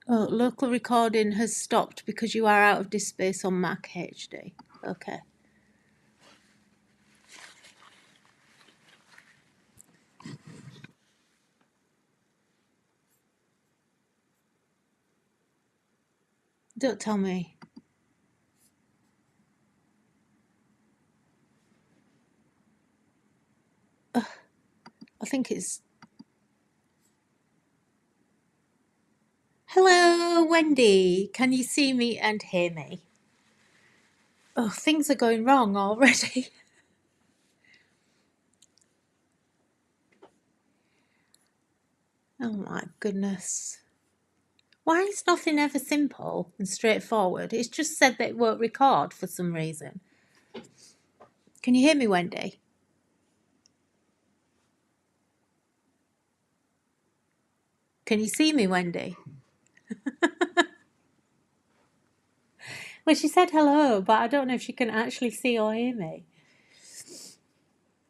Oh, local recording has stopped because you are out of disk space on Mac HD. Okay. Don't tell me. Ugh, I think it's... Hello, Wendy. Can you see me and hear me? Oh, things are going wrong already. Oh my goodness. Why is nothing ever simple and straightforward? It's just said that it won't record for some reason. Can you hear me, Wendy? Can you see me, Wendy? Well, she said hello, but I don't know if she can actually see or hear me.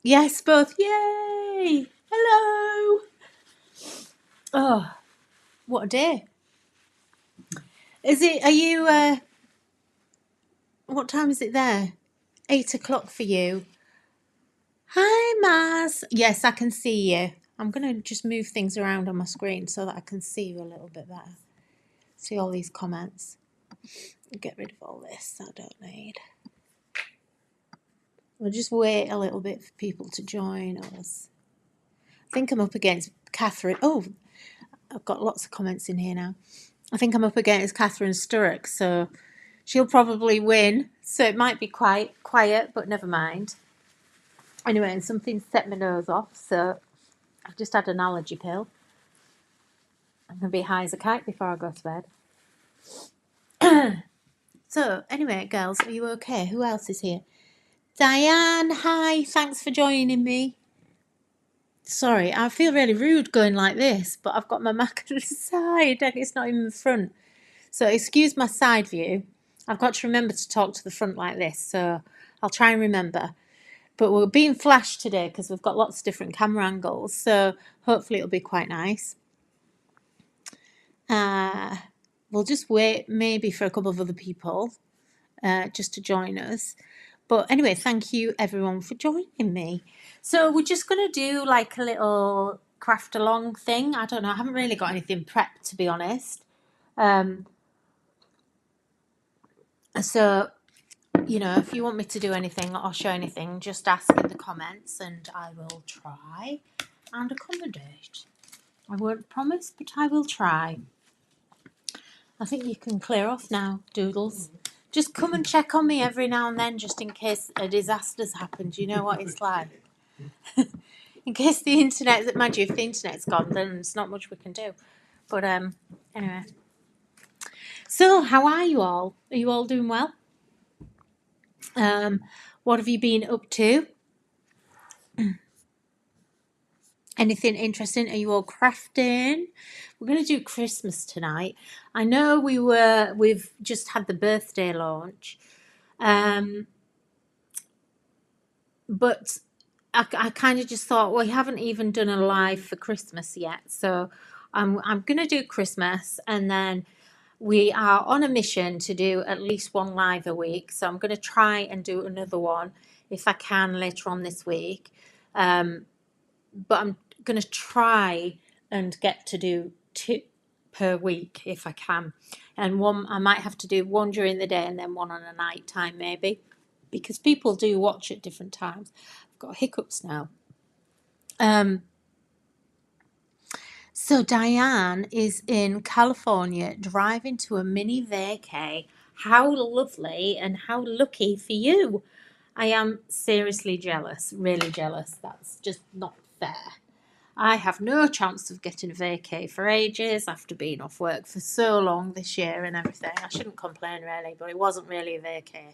Yes, both. Yay! Hello! Oh, what a day. Is it, are you, what time is it there? 8 o'clock for you. Hi, Maz. Yes, I can see you. I'm going to just move things around on my screen so that I can see you a little bit better. See all these comments. Get rid of all this I don't need. We'll just wait a little bit for people to join us. I think I'm up against Catherine. Oh, I've got lots of comments in here now. I think I'm up against Catherine Sturrock, so she'll probably win. So it might be quite quiet, but never mind. Anyway, and something set my nose off, so I've just had an allergy pill. I'm going to be high as a kite before I go to bed. So, anyway, girls, are you okay? Who else is here? Diane, hi, thanks for joining me. Sorry, I feel really rude going like this, but I've got my Mac on the side and it's not in the front. So excuse my side view. I've got to remember to talk to the front like this, so I'll try and remember. But we're being flashed today because we've got lots of different camera angles, so hopefully it'll be quite nice. We'll just wait maybe for a couple of other people just to join us. But anyway, thank you everyone for joining me. So we're just going to do like a little craft along thing. I don't know. I haven't really got anything prepped, to be honest. So, you know, if you want me to do anything or show anything, just ask in the comments and I will try and accommodate. I won't promise, but I will try. I think you can clear off now, Doodles. Just come and check on me every now and then, just in case a disaster's happened. You know what it's like. In case the internet, mind you, if the internet's gone, then there's not much we can do. But anyway. So, how are you all? Are you all doing well? What have you been up to? Anything interesting? Are you all crafting? We're going to do Christmas tonight. I know we've just had the birthday launch. But I kind of just thought, well, we haven't even done a live for Christmas yet. So I'm going to do Christmas, and then we are on a mission to do at least one live a week. So I'm going to try and do another one if I can later on this week. But I'm going to try and get to do 2 per week if I can. And one, I might have to do one during the day and then one on a night time maybe, because people do watch at different times. I've got hiccups now. So Diane is in California driving to a mini vacay. How lovely and how lucky for you. I am seriously jealous, really jealous. That's just not fair. I have no chance of getting a vacay for ages after being off work for so long this year and everything. I shouldn't complain really, but it wasn't really a vacay.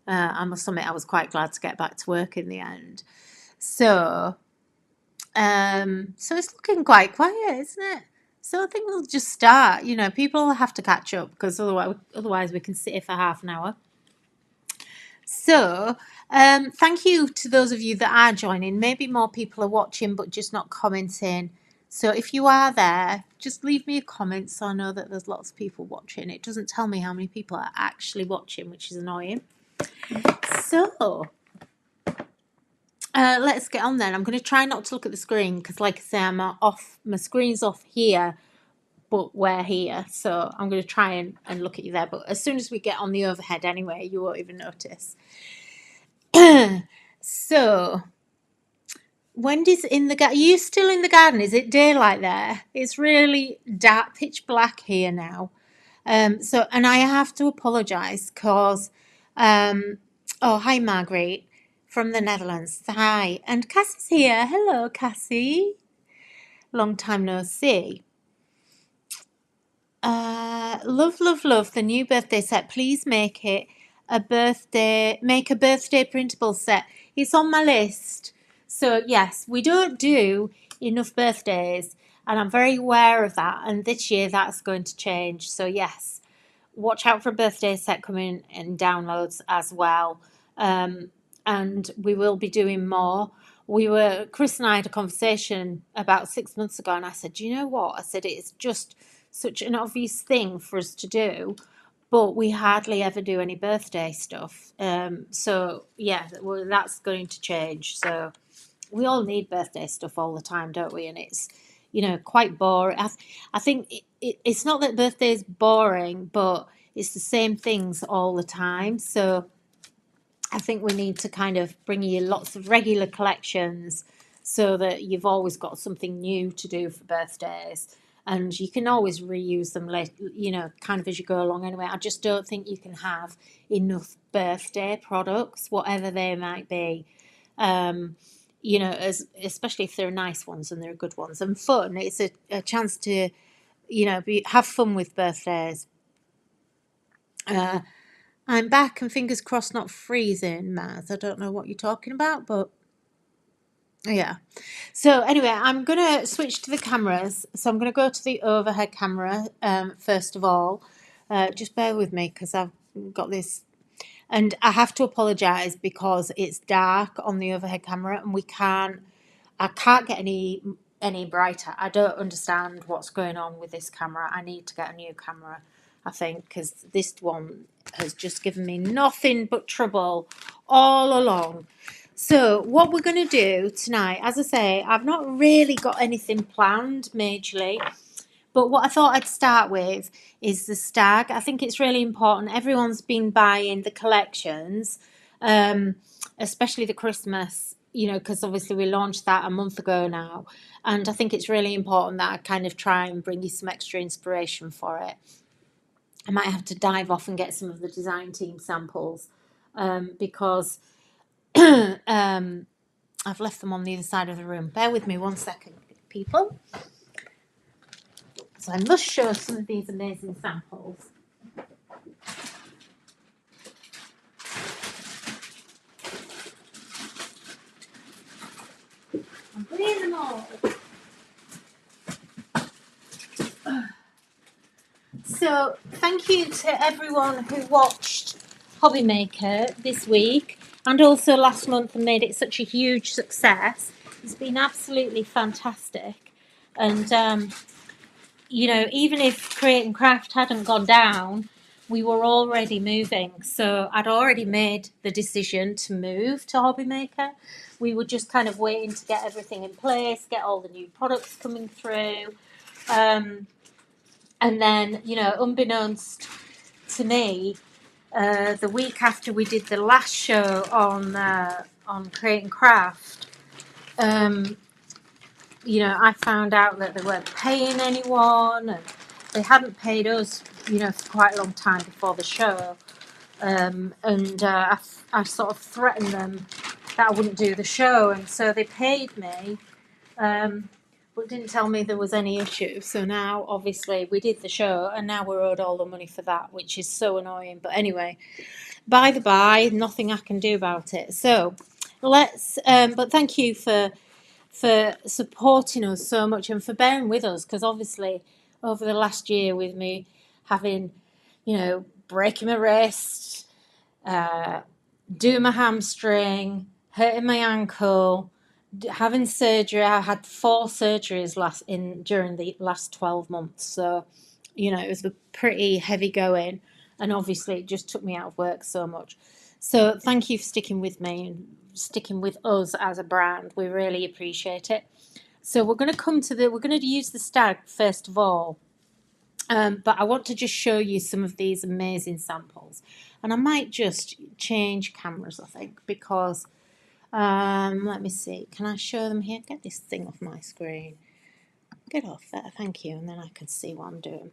I must admit I was quite glad to get back to work in the end. So it's looking quite quiet, isn't it? So I think we'll just start. You know, people have to catch up because otherwise we can sit here for half an hour. So thank you to those of you that are joining. Maybe more people are watching but just not commenting So if you are there, just leave me a comment so I know that there's lots of people watching. It doesn't tell me how many people are actually watching, which is annoying. So let's get on then. I'm going to try not to look at the screen because, like I say, I'm off. My screen's off here, but we're here. So I'm going to try and look at you there. But as soon as we get on the overhead anyway, you won't even notice. So Wendy's in the garden. Are you still in the garden? Is it daylight there? It's really dark, pitch black here now. And I have to apologise because, oh, hi, Marguerite from the Netherlands. Hi. And Cassie's here. Hello, Cassie. Long time no see. Love, love, love the new birthday set. Please make a birthday printable set. It's on my list. So yes, we don't do enough birthdays, and I'm very aware of that. And this year that's going to change. So yes, watch out for a birthday set coming in downloads as well. And we will be doing more. Chris and I had a conversation about 6 months ago, and I said, do you know what? I said, it's just such an obvious thing for us to do, but we hardly ever do any birthday stuff. So yeah, that's going to change. So we all need birthday stuff all the time, don't we? And it's, quite boring. I think it's not that birthday is boring, but it's the same things all the time. So I think we need to kind of bring you lots of regular collections so that you've always got something new to do for birthdays. And you can always reuse them later, kind of as you go along anyway. I just don't think you can have enough birthday products, whatever they might be. Especially if they're nice ones and they're good ones and fun. It's a chance to, have fun with birthdays. I'm back and fingers crossed not freezing, Maz. I don't know what you're talking about, but yeah. So anyway, I'm going to switch to the cameras. So I'm going to go to the overhead camera first of all. Just bear with me because I've got this. And I have to apologise because it's dark on the overhead camera and I can't get any brighter. I don't understand what's going on with this camera. I need to get a new camera, I think, because this one has just given me nothing but trouble all along. So what we're going to do tonight, as I say, I've not really got anything planned majorly, but what I thought I'd start with is the stag. I think it's really important. Everyone's been buying the collections, especially the Christmas, because obviously we launched that a month ago now. And I think it's really important that I kind of try and bring you some extra inspiration for it. I might have to dive off and get some of the design team samples because I've left them on the other side of the room. Bear with me 1 second, people. So I must show some of these amazing samples. I'm putting them all. So thank you to everyone who watched Hobby Maker this week and also last month and made it such a huge success. It's been absolutely fantastic. And, even if Create and Craft hadn't gone down, we were already moving. So I'd already made the decision to move to Hobby Maker. We were just kind of waiting to get everything in place, get all the new products coming through. And then, unbeknownst to me, the week after we did the last show on Create and Craft, I found out that they weren't paying anyone, and they hadn't paid us, for quite a long time before the show. I sort of threatened them that I wouldn't do the show, and so they paid me. But didn't tell me there was any issue. So now, obviously, we did the show, and now we're owed all the money for that, which is so annoying. But anyway, by the by, nothing I can do about it. So let's. But thank you for supporting us so much and for bearing with us, because obviously, over the last year, with me having, breaking my wrist, doing my hamstring, hurting my ankle, having surgery. I had 4 surgeries during the last 12 months. So, you know, it was a pretty heavy going, and obviously it just took me out of work so much. So thank you for sticking with me and sticking with us as a brand. We really appreciate it. So we're going to use the stag first of all. But I want to just show you some of these amazing samples. And I might just change cameras, I think, because let me see. Can I show them here? Get this thing off my screen. Get off there, thank you, and then I can see what I'm doing.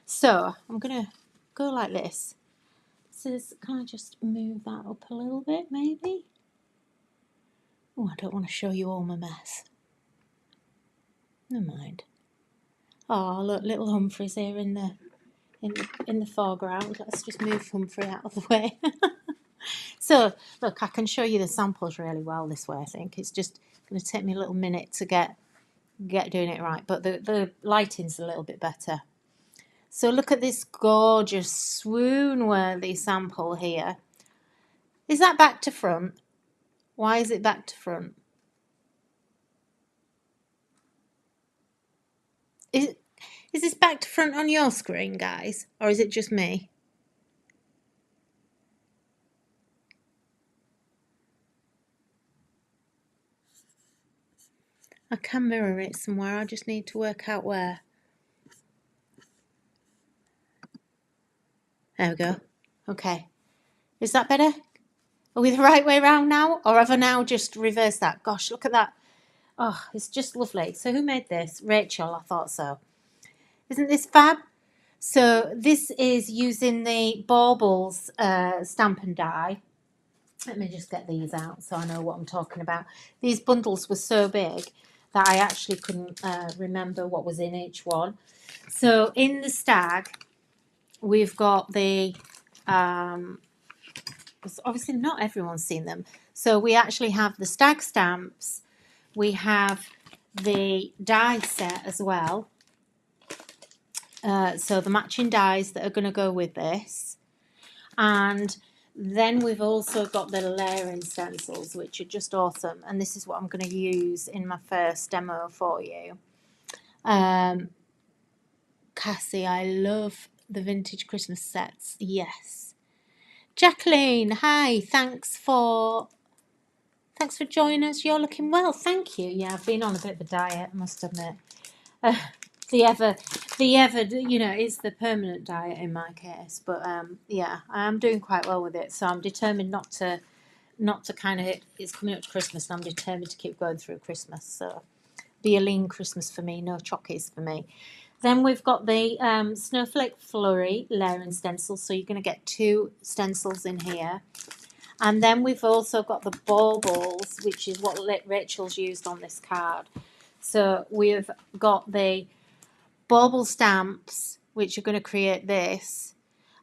So I'm gonna go like this. So can I just move that up a little bit, maybe? Oh, I don't want to show you all my mess. Never mind. Oh, look, little Humphrey's here in the foreground. Let's just move Humphrey out of the way. So, look, I can show you the samples really well this way, I think. It's just going to take me a little minute to get doing it right, but the lighting's a little bit better. So look at this gorgeous swoon-worthy sample here. Is that back to front? Why is it back to front? Is this back to front on your screen, guys? Or is it just me? I can mirror it somewhere. I just need to work out where. There we go. Okay. Is that better? Are we the right way around now? Or have I now just reversed that? Gosh, look at that. Oh, it's just lovely. So who made this? Rachel, I thought so. Isn't this fab? So this is using the Baubles stamp and die. Let me just get these out so I know what I'm talking about. These bundles were so big that I actually couldn't remember what was in each one. So in the stag, we've got the, obviously not everyone's seen them. So we actually have the stag stamps. We have the die set as well. So the matching dies that are going to go with this. And then we've also got the layering stencils, which are just awesome. And this is what I'm going to use in my first demo for you. Cassie, I love the vintage Christmas sets. Yes. Jacqueline, hi. Thanks for joining us. You're looking well. Thank you. Yeah, I've been on a bit of a diet, I must admit. The ever, you know, it's the permanent diet in my case. But yeah, I am doing quite well with it. So I'm determined not to kind of, it's coming up to Christmas and I'm determined to keep going through Christmas. So be a lean Christmas for me, no chockies for me. Then we've got the Snowflake Flurry layering stencils. So you're going to get 2 stencils in here. And then we've also got the Baubles, which is what Rachel's used on this card. So we've got the Bauble stamps, which are going to create this,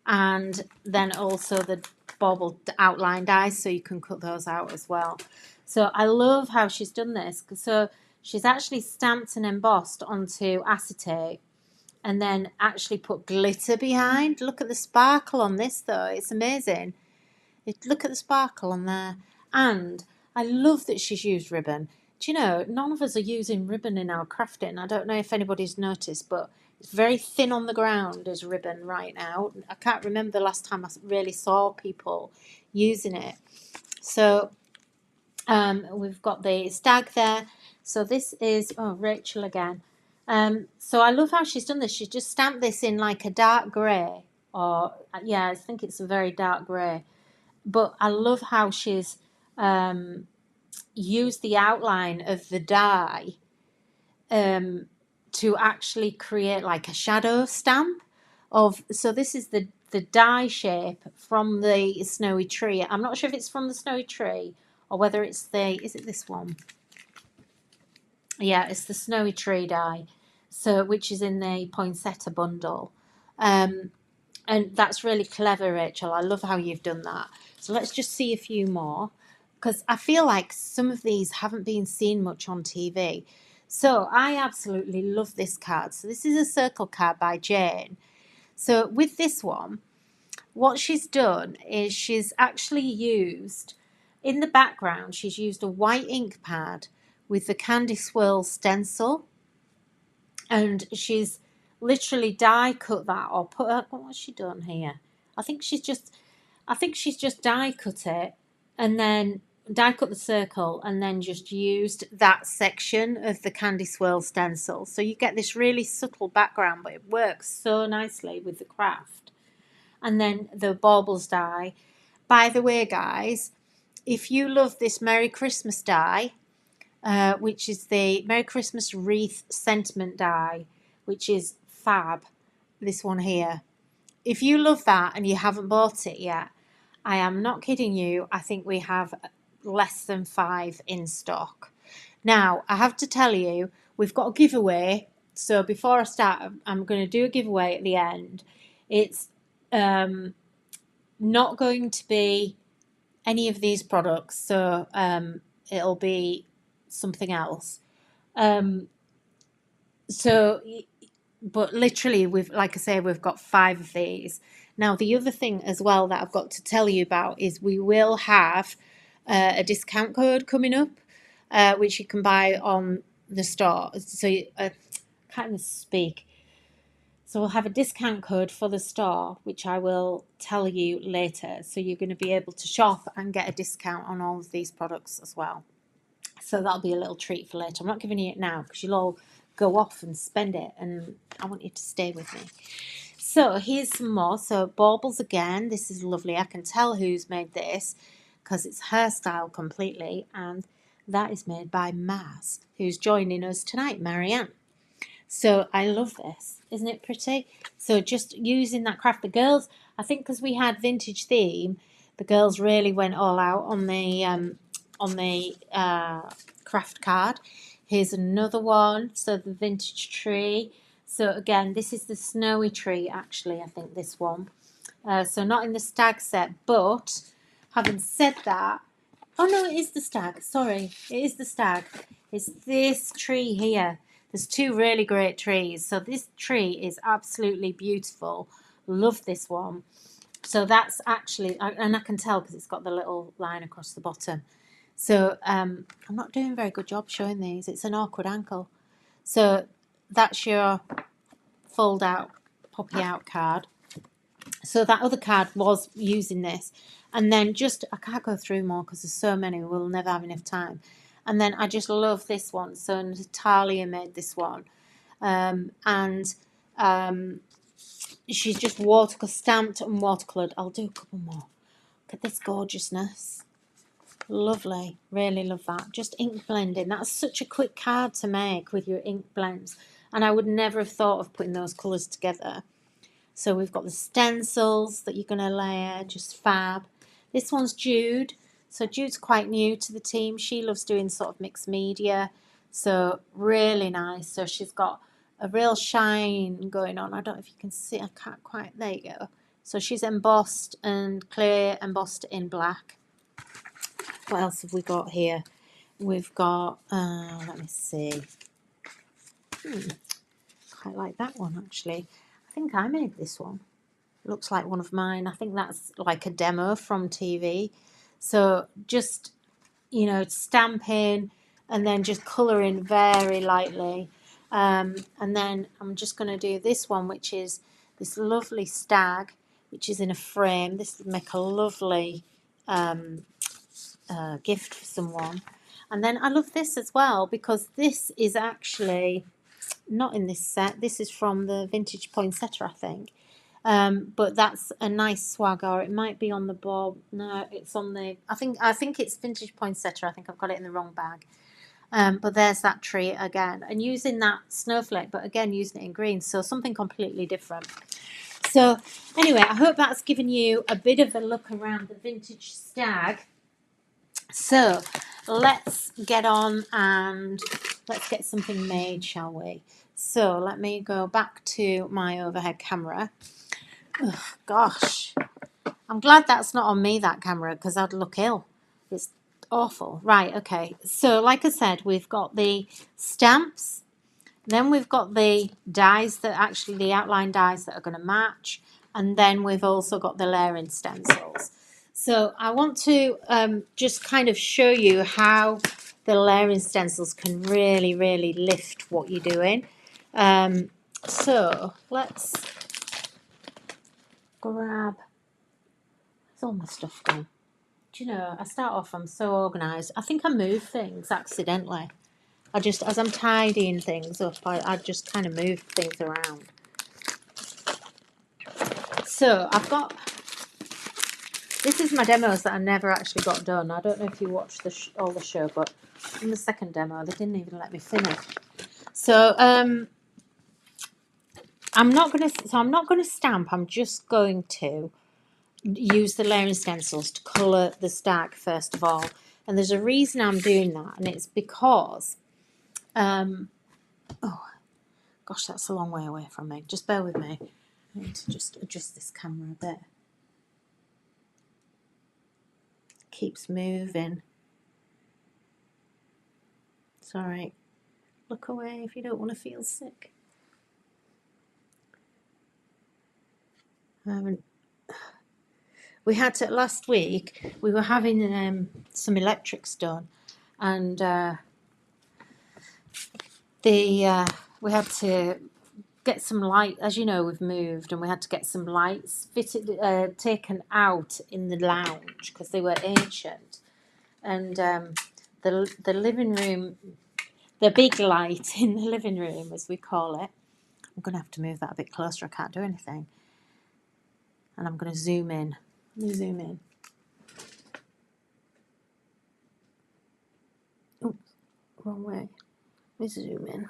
and then also the Bauble outline dies, so you can cut those out as well. So I love how she's done this. So she's actually stamped and embossed onto acetate and then actually put glitter behind. Look at the sparkle on this though, it's amazing. Look at the sparkle on there. And I love that she's used ribbon. Do you know, none of us are using ribbon in our crafting. I don't know if anybody's noticed, but it's very thin on the ground as ribbon right now. I can't remember the last time I really saw people using it. So we've got the stag there. So this is, oh, Rachel again. So I love how she's done this. She's just stamped this in like a dark grey. Or, yeah, I think it's a very dark grey. But I love how she's used the outline of the die to actually create like a shadow stamp of. So this is the die shape from the snowy tree. I'm not sure if it's from the snowy tree or whether it's is it this one? Yeah, it's the snowy tree die. So which is in the poinsettia bundle. And that's really clever, Rachel. I love how you've done that. So let's just see a few more, because I feel like some of these haven't been seen much on TV. So I absolutely love this card. So this is a circle card by Jane. So with this one, what she's done is she's actually used, in the background, she's used a white ink pad with the Candy Swirl stencil, and she's literally die cut that, or put, what's she done here? I think she's just die cut it, and then die cut the circle, and then just used that section of the Candy Swirl stencil. So you get this really subtle background, but it works so nicely with the craft. And then the baubles die. By the way, guys, if you love this Merry Christmas die, which is the Merry Christmas Wreath Sentiment die, which is fab, this one here. If you love that and you haven't bought it yet, I am not kidding you, I think we have less than 5 in stock. Now, I have to tell you, we've got a giveaway. So before I start, I'm going to do a giveaway at the end. It's not going to be any of these products, so it'll be something else. But literally, like I say, we've got 5 of these. Now, the other thing as well that I've got to tell you about is we will have a discount code coming up, which you can buy on the store. So I can't even speak. So we'll have a discount code for the store, which I will tell you later. So you're going to be able to shop and get a discount on all of these products as well. So that'll be a little treat for later. I'm not giving you it now because you'll all go off and spend it, and I want you to stay with me. So here's some more. So baubles again. This is lovely. I can tell who's made this because it's her style completely, and that is made by Maz, who's joining us tonight, Marianne. So I love this. Isn't it pretty? So just using that craft. The girls, I think because we had vintage theme, the girls really went all out on the craft card. Here's another one. So the vintage tree. So again, this is the snowy tree, actually, I think this one. So not in the stag set, but having said that, oh no, it is the stag. Sorry, it is the stag. It's this tree here. There's 2 really great trees. So this tree is absolutely beautiful. Love this one. So that's actually, and I can tell because it's got the little line across the bottom. So I'm not doing a very good job showing these. It's an awkward ankle. So that's your fold out, poppy out card. So that other card was using this. And then just, I can't go through more because there's so many, we'll never have enough time. And then I just love this one. So Natalia made this one. She's just stamped and watercoloured. I'll do a couple more. Look at this gorgeousness. Lovely. Really love that. Just ink blending. That's such a quick card to make with your ink blends. And I would never have thought of putting those colours together. So we've got the stencils that you're going to layer. Just fab. This one's Jude. So Jude's quite new to the team. She loves doing sort of mixed media. So really nice. So she's got a real shine going on. I don't know if you can see. I can't quite. There you go. So she's embossed and clear embossed in black. What else have we got here? We've got, let me see. Quite like that one, actually. I think I made this one. Looks like one of mine. I think that's like a demo from TV. So just, stamping and then just colouring very lightly. And then I'm just going to do this one, which is this lovely stag, which is in a frame. This would make a lovely gift for someone. And then I love this as well because this is actually not in this set. This is from the Vintage Poinsettia, I think. But that's a nice swag, or it might be on the bob. No, it's on the. I think it's Vintage Poinsettia. I think I've got it in the wrong bag. But there's that tree again, and using that snowflake, but again using it in green, so something completely different. So anyway, I hope that's given you a bit of a look around the vintage stag. So let's get on and let's get something made, shall we? So let me go back to my overhead camera. Oh, gosh, I'm glad that's not on me, that camera, because I'd look ill. It's awful. Right, okay. So like I said, we've got the stamps. Then we've got the dies that actually, the outline dies that are going to match. And then we've also got the layering stencils. So I want to just kind of show you how the layering stencils can really, really lift what you're doing. So let's grab, where's all my stuff gone? Do you know, I start off, I'm so organised. I think I move things accidentally. I just, as I'm tidying things up, I just kind of move things around. So I've got, this is my demos that I never actually got done. I don't know if you watched all the show, but in the second demo, they didn't even let me finish. So I'm not gonna stamp. I'm just going to use the layering stencils to colour the stack first of all. And there's a reason I'm doing that, and it's because, oh gosh, that's a long way away from me. Just bear with me. I need to just adjust this camera a bit. Keeps moving. Sorry. Look away if you don't want to feel sick. We had to, last week, we were having some electrics done, and we had to get some light. As you know, we've moved, and we had to get some lights fitted, taken out in the lounge because they were ancient. And the living room, the big light in the living room, as we call it. I'm going to have to move that a bit closer. I can't do anything. And I'm going to zoom in. Let me zoom in. Oops, wrong way. Let me zoom in.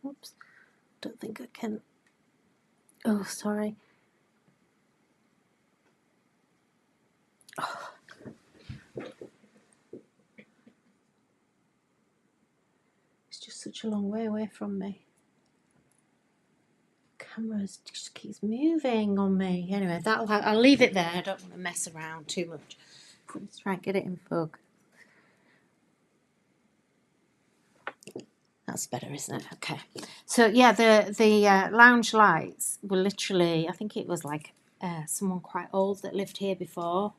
Oops, don't think I can. Oh, sorry. Oh. It's just such a long way away from me. Camera just keeps moving on me. Anyway, I'll leave it there. I don't want to mess around too much. Let's try and get it in focus. That's better, isn't it? Okay. So yeah, the lounge lights were literally, I think it was like someone quite old that lived here before,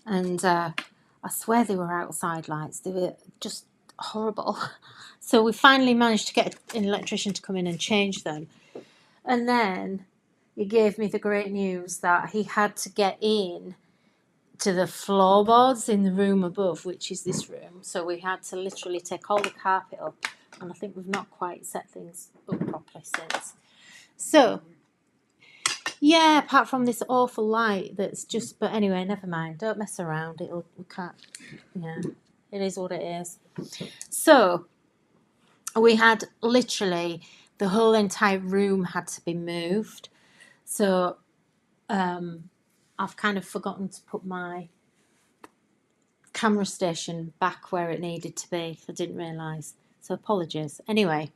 and I swear they were outside lights. They were just horrible. So we finally managed to get an electrician to come in and change them. And then he gave me the great news that he had to get in to the floorboards in the room above, which is this room. So we had to literally take all the carpet up, and I think we've not quite set things up properly since. So, yeah, apart from this awful light that's just, but anyway, never mind. Don't mess around. We can't, yeah, it is what it is. So, we had literally the whole entire room had to be moved. So I've kind of forgotten to put my camera station back where it needed to be. I didn't realise. So apologies. Anyway,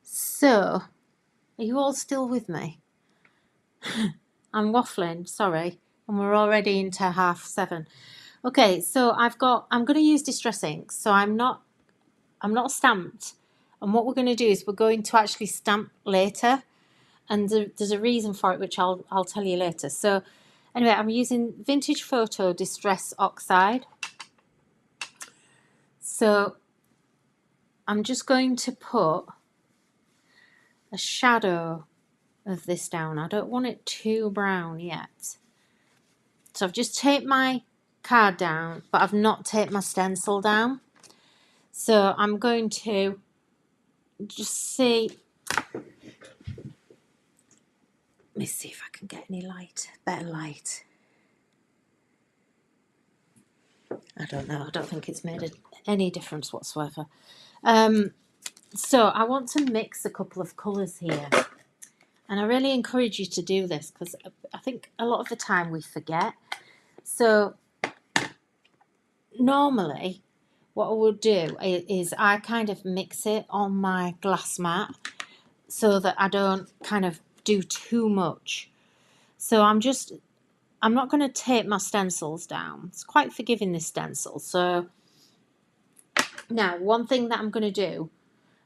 so are you all still with me? I'm waffling, sorry. And we're already into 7:30. Okay, so I'm going to use distress ink. So I'm not stamped. And what we're going to do is we're going to actually stamp later, and there's a reason for it, which I'll tell you later. So anyway, I'm using Vintage Photo Distress Oxide. So I'm just going to put a shadow of this down. I don't want it too brown yet. So I've just taped my card down, but I've not taped my stencil down. So I'm going to just see. Let me see if I can get any light, better light. I don't know. I don't think it's made any difference whatsoever. So I want to mix a couple of colours here. And I really encourage you to do this because I think a lot of the time we forget. So normally what I would do is I kind of mix it on my glass mat so that I don't kind of do too much. So I'm not going to tape my stencils down. It's quite forgiving, this stencil. So now one thing that I'm going to do,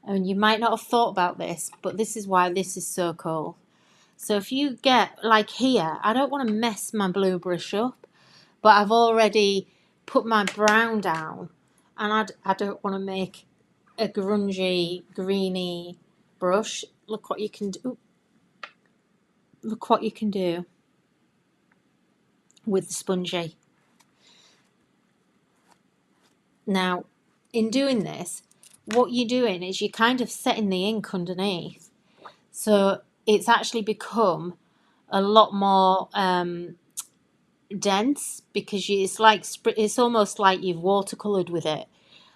and you might not have thought about this, but this is why this is so cool. So if you get, like here, I don't want to mess my blue brush up, but I've already put my brown down, and I don't want to make a grungy, greeny brush. Look what you can do. Look what you can do with the spongy. Now, in doing this, what you're doing is you're kind of setting the ink underneath. So it's actually become a lot more dense, because it's almost like you've watercoloured with it.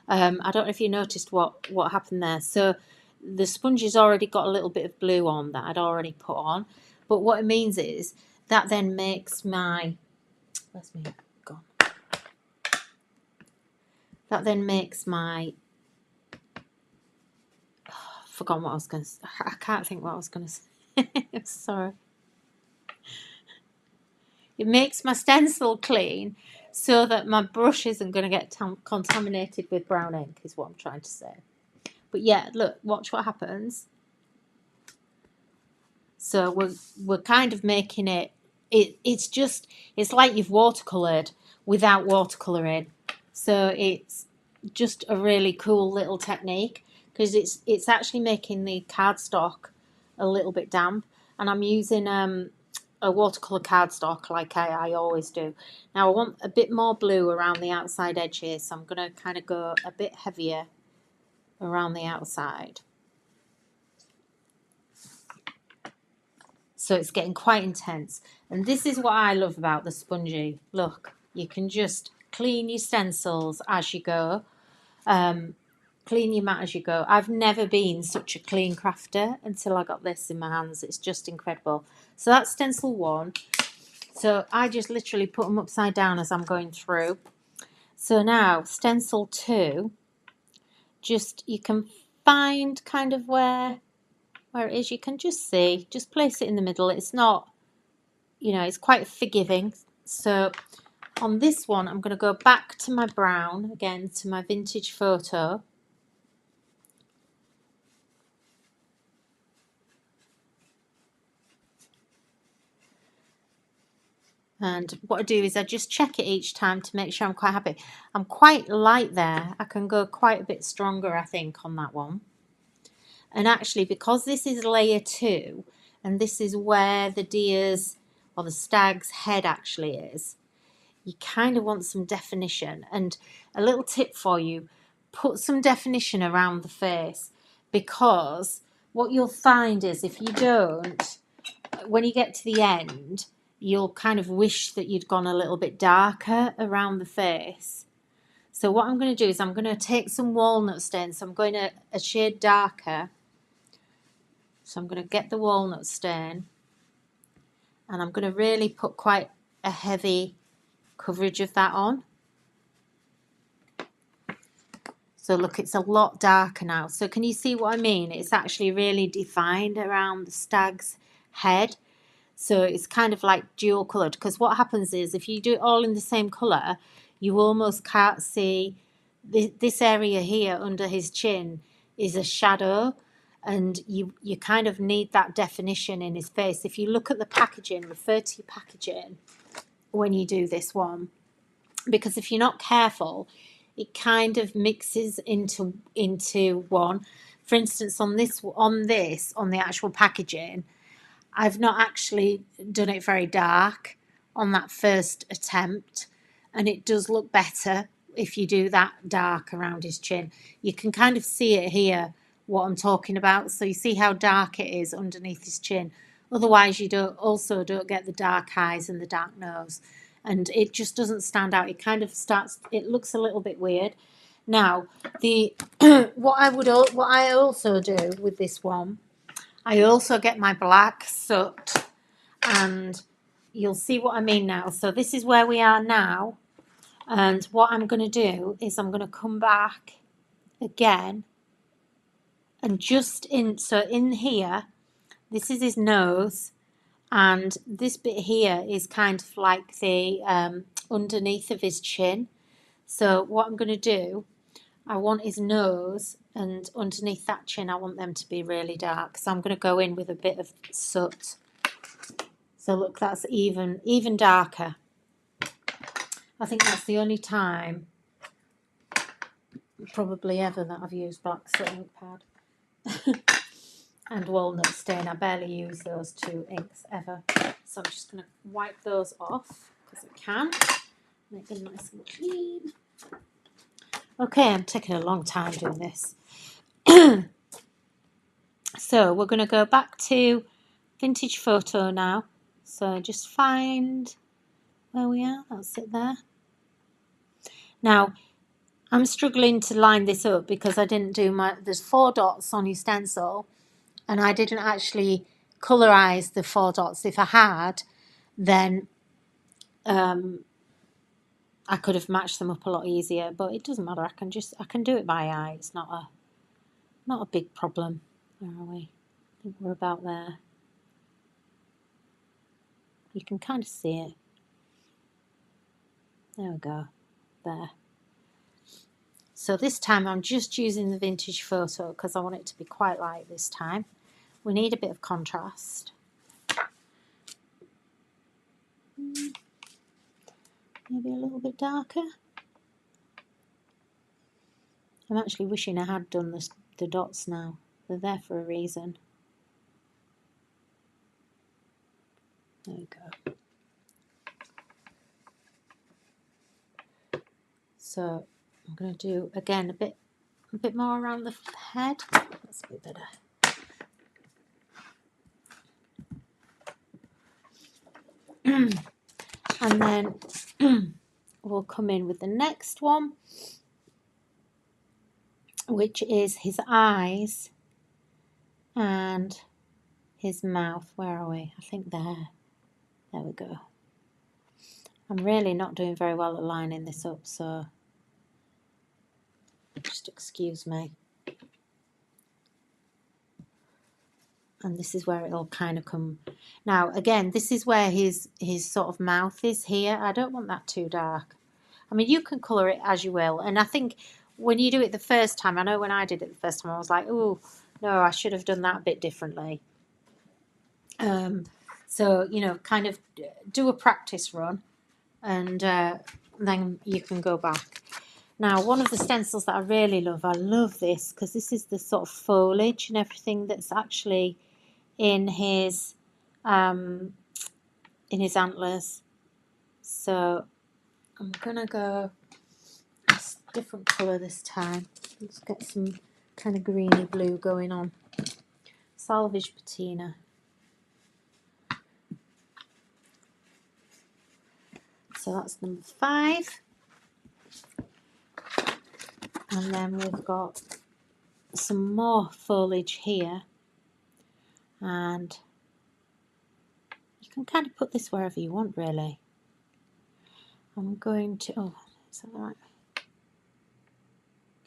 I don't know if you noticed what happened there. So the sponge has already got a little bit of blue on that I'd already put on. But what it means is that then makes my... Where's me gone? That then makes my... I've forgotten what I was going to say. I can't think what I was going to say. Sorry. It makes my stencil clean so that my brush isn't going to get contaminated with brown ink, is what I'm trying to say. But yeah, look, watch what happens. So we're kind of making it's like you've watercoloured without watercolouring. So it's just a really cool little technique, because it's actually making the cardstock a little bit damp. And I'm using a watercolour cardstock like I always do. Now I want a bit more blue around the outside edge here, so I'm going to kind of go a bit heavier around the outside. So it's getting quite intense. And this is what I love about the spongy. Look, you can just clean your stencils as you go. Clean your mat as you go. I've never been such a clean crafter until I got this in my hands. It's just incredible. So that's stencil 1. So I just literally put them upside down as I'm going through. So now stencil 2, just you can find kind of where it is. You can just see, just place it in the middle. It's not, it's quite forgiving. So on this one, I'm going to go back to my brown, again, to my vintage photo. And what I do is I just check it each time to make sure I'm quite happy. I'm quite light there. I can go quite a bit stronger, I think, on that one. And actually, because this is layer 2, and this is where the deer's or the stag's head actually is, you kind of want some definition. And a little tip for you, put some definition around the face, because what you'll find is if you don't, when you get to the end, you'll kind of wish that you'd gone a little bit darker around the face. So what I'm going to do is I'm going to take some walnut stain. So I'm going to a shade darker. So I'm going to get the walnut stain, and I'm going to really put quite a heavy coverage of that on. So look, it's a lot darker now. So can you see what I mean? It's actually really defined around the stag's head. So it's kind of like dual coloured, because what happens is if you do it all in the same colour, you almost can't see this area here under his chin is a shadow, and you kind of need that definition in his face. If you look at the packaging, refer to your packaging when you do this one, because if you're not careful, it kind of mixes into one. For instance, on the actual packaging, I've not actually done it very dark on that first attempt, and it does look better if you do that dark around his chin. You can kind of see it here, what I'm talking about. So you see how dark it is underneath his chin. Otherwise, you don't get the dark eyes and the dark nose, and it just doesn't stand out. It kind of it looks a little bit weird. Now, what I also do with this one, I also get my black soot, and you'll see what I mean now. So this is where we are now, and what I'm going to do is I'm going to come back again, and just in here, this is his nose, and this bit here is kind of like the underneath of his chin. So what I'm going to do, I want his nose, and underneath that chin I want them to be really dark. So I'm going to go in with a bit of soot. So look, that's even darker. I think that's the only time, probably ever, that I've used black soot ink pad. And walnut stain. I barely use those two inks ever. So I'm just going to wipe those off because I can. Make them nice and clean. Okay, I'm taking a long time doing this. So we're going to go back to vintage photo now. So just find where we are. That's it there. Now, I'm struggling to line this up because I didn't do there's 4 dots on your stencil and I didn't actually colorize the 4 dots. If I had, then I could have matched them up a lot easier, but it doesn't matter. I can do it by eye. It's not a big problem. Where are we? I think we're about there. You can kind of see it. There we go. There. So this time I'm just using the vintage photo because I want it to be quite light this time. We need a bit of contrast. Maybe a little bit darker. I'm actually wishing I had done the dots now. They're there for a reason. There we go. So I'm going to do again a bit more around the head. That's a bit better. And then we'll come in with the next one, which is his eyes and his mouth. Where are we? I think there. There we go. I'm really not doing very well at lining this up, so just excuse me. And this is where it'll kind of come. Now, again, this is where his sort of mouth is here. I don't want that too dark. I mean, you can colour it as you will. And I think when you do it the first time, I know when I did it the first time, I was like, oh, no, I should have done that a bit differently. So, you know, kind of do a practice run and then you can go back. Now, one of the stencils that I really love, I love this because this is the sort of foliage and everything that's actually in his antlers. So I'm gonna go a different colour this time. Let's get some kind of greeny blue going on. Salvage patina. So that's number 5. And then we've got some more foliage here. And you can kind of put this wherever you want, really. I'm going to, oh, is that right?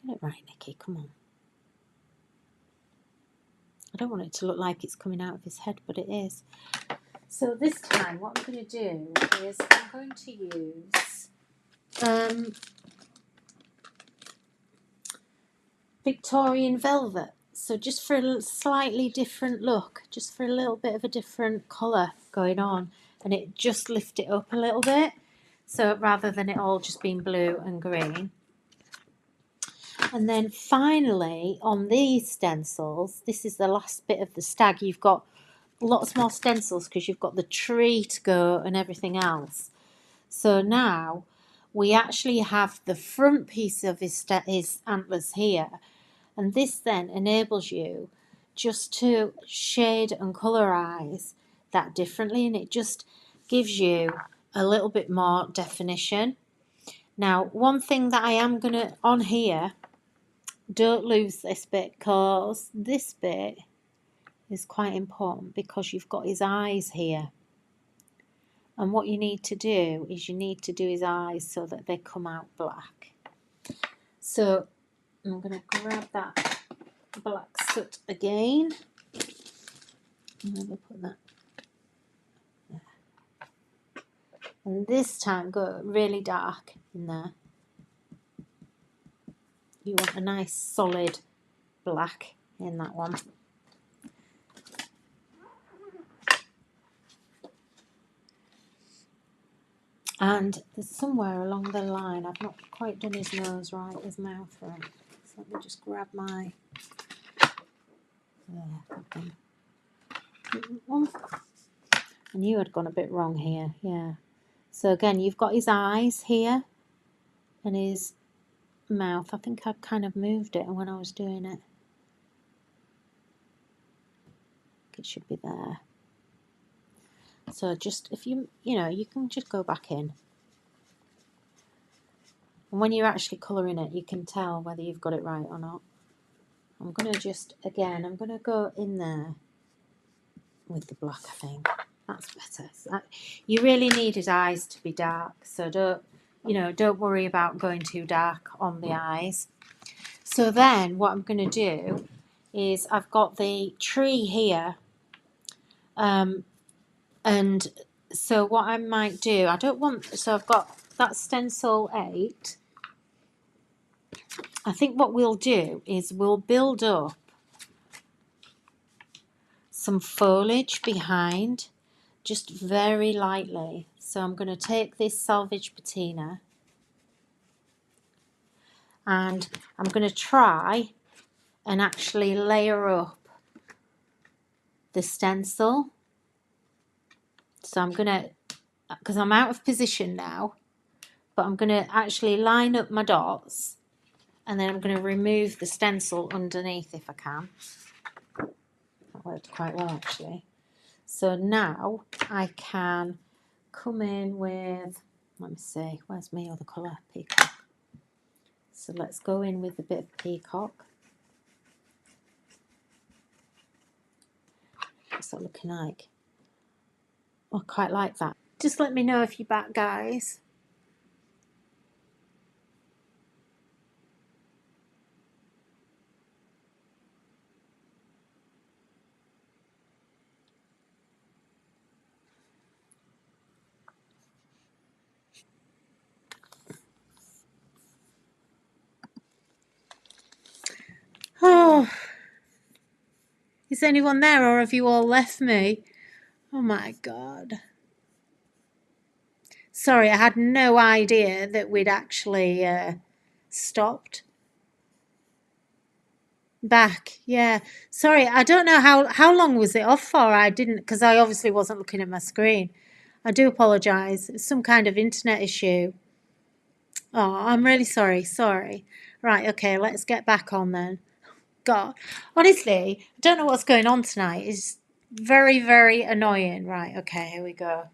Get it right, Nikky, come on. I don't want it to look like it's coming out of his head, but it is. So this time, what I'm going to do is I'm going to use Victorian velvet. So just for a slightly different look, just for a little bit of a different colour going on, and it just lift it up a little bit. So rather than it all just being blue and green. And then finally, on these stencils, this is the last bit of the stag. You've got lots more stencils because you've got the tree to go and everything else. So now we actually have the front piece of his antlers here. And this then enables you just to shade and colorize that differently. And it just gives you a little bit more definition. Now, one thing that I am going to, on here, don't lose this bit because this bit is quite important because you've got his eyes here. And what you need to do is you need to do his eyes so that they come out black. So I'm going to grab that black soot again. And we'll put that there. And this time go really dark in there. You want a nice solid black in that one. And there's somewhere along the line I've not quite done his nose right, his mouth right. So let me just grab my... There, I knew I'd gone a bit wrong here, yeah. So again, you've got his eyes here and his mouth. I think I kind of moved it when I was doing it. It should be there. So just, if you know, you can just go back in. And when you're actually colouring it, you can tell whether you've got it right or not. I'm going to just, again, I'm going to go in there with the black, I think. That's better. So you really need his eyes to be dark. So don't worry about going too dark on the eyes. So then what I'm going to do is I've got the tree here. And so what I might do, so I've got that stencil 8. I think what we'll do is we'll build up some foliage behind, just very lightly. So I'm going to take this salvage patina and I'm going to try and actually layer up the stencil. So I'm going to, because I'm out of position now, but I'm going to actually line up my dots and then I'm going to remove the stencil underneath if I can. That worked quite well actually. So now I can come in with, let me see, where's my other colour? Peacock. So let's go in with a bit of peacock. What's that looking like? I quite like that. Just let me know if you're back, guys. Oh, is anyone there or have you all left me? Oh my God. Sorry, I had no idea that we'd actually stopped. Back, yeah. Sorry, I don't know how long was it off for? I didn't, because I obviously wasn't looking at my screen. I do apologise. It's some kind of internet issue. Oh, I'm really sorry. Sorry. Right, okay, let's get back on then. God, honestly, I don't know what's going on tonight. It's very, very annoying. Right, okay, here we go.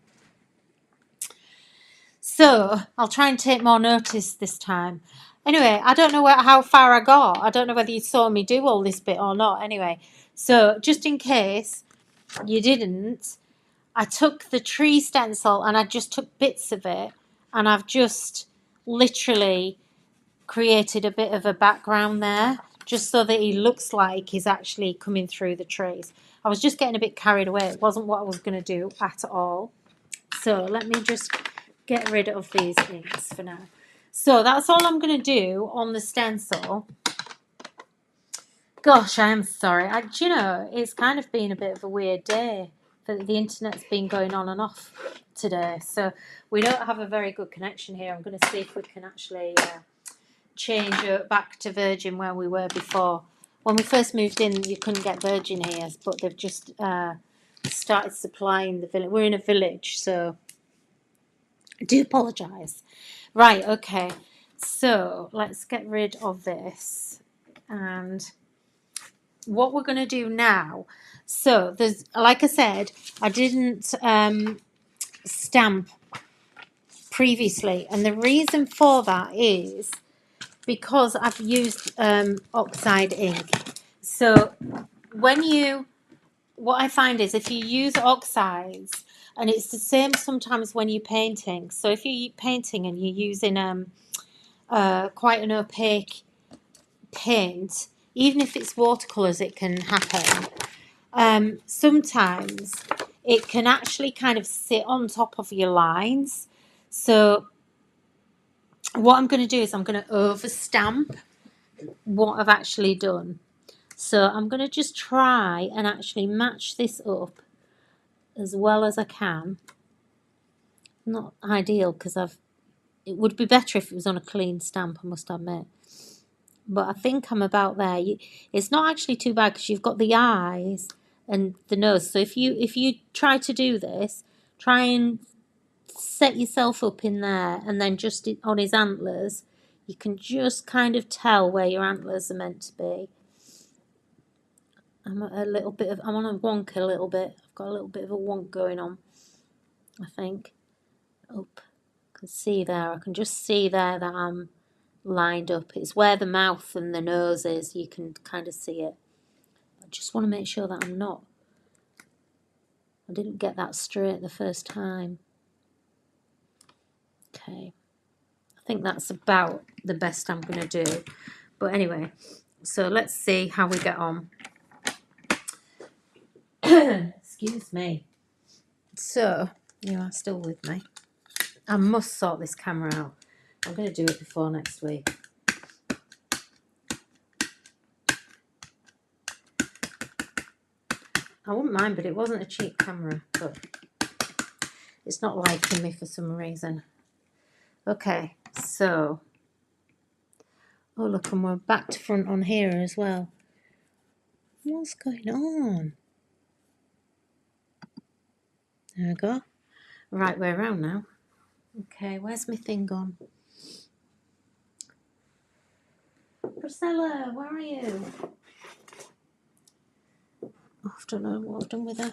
So, I'll try and take more notice this time. Anyway, I don't know how far I got. I don't know whether you saw me do all this bit or not. Anyway, so just in case you didn't, I took the tree stencil and I just took bits of it and I've just literally created a bit of a background there just so that he looks like he's actually coming through the trees. I was just getting a bit carried away. It wasn't what I was going to do at all. So let me just get rid of these inks for now. So that's all I'm going to do on the stencil. Gosh, I am sorry. Do you know, it's kind of been a bit of a weird day. The internet's been going on and off today. So we don't have a very good connection here. I'm going to see if we can actually change back to Virgin where we were before. When we first moved in, you couldn't get Virgin here, but they've just started supplying the village. We're in a village, so I do apologise. Right, okay. So let's get rid of this. And what we're going to do now, so there's, like I said, I didn't stamp previously. And the reason for that is because I've used oxide ink. So what I find is if you use oxides, and it's the same sometimes when you're painting. So if you're painting and you're using quite an opaque paint, even if it's watercolours, it can happen. Sometimes it can actually kind of sit on top of your lines. So what I'm going to do is I'm going to overstamp what I've actually done. So I'm going to just try and actually match this up as well as I can. not ideal because it would be better if it was on a clean stamp, I must admit. But I think I'm about there. It's not actually too bad because you've got the eyes and the nose. So if you try to do this, try and set yourself up in there, and then just on his antlers, you can just kind of tell where your antlers are meant to be. I'm on a wonk a little bit. I've got a little bit of a wonk going on, I think. I can see there. I can just see there that I'm lined up. It's where the mouth and the nose is. You can kind of see it. I just want to make sure that I didn't get that straight the first time. Okay. I think that's about the best I'm going to do. But anyway, so let's see how we get on. Excuse me. So, you are still with me. I must sort this camera out. I'm going to do it before next week. I wouldn't mind, but it wasn't a cheap camera. But it's not liking me for some reason. Okay, so. Oh, look, and we're back to front on here as well. What's going on? There we go. Right way around now. Okay, where's my thing gone? Priscilla, where are you? Oh, I don't know what I've done with her.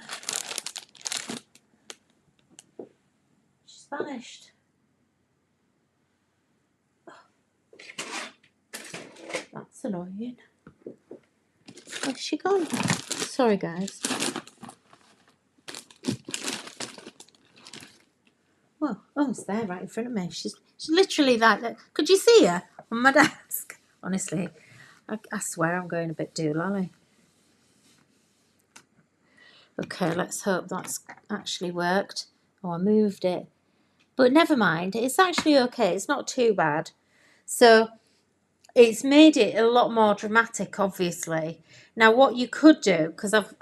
She's vanished. That's annoying. Where's she gone? Sorry, guys. Well, oh, it's there right in front of me. She's literally that. Could you see her on my desk? Honestly, I swear I'm going a bit doolally. Okay, let's hope that's actually worked. Oh, I moved it. But never mind. It's actually okay. It's not too bad. So it's made it a lot more dramatic, obviously. Now, what you could do, because I've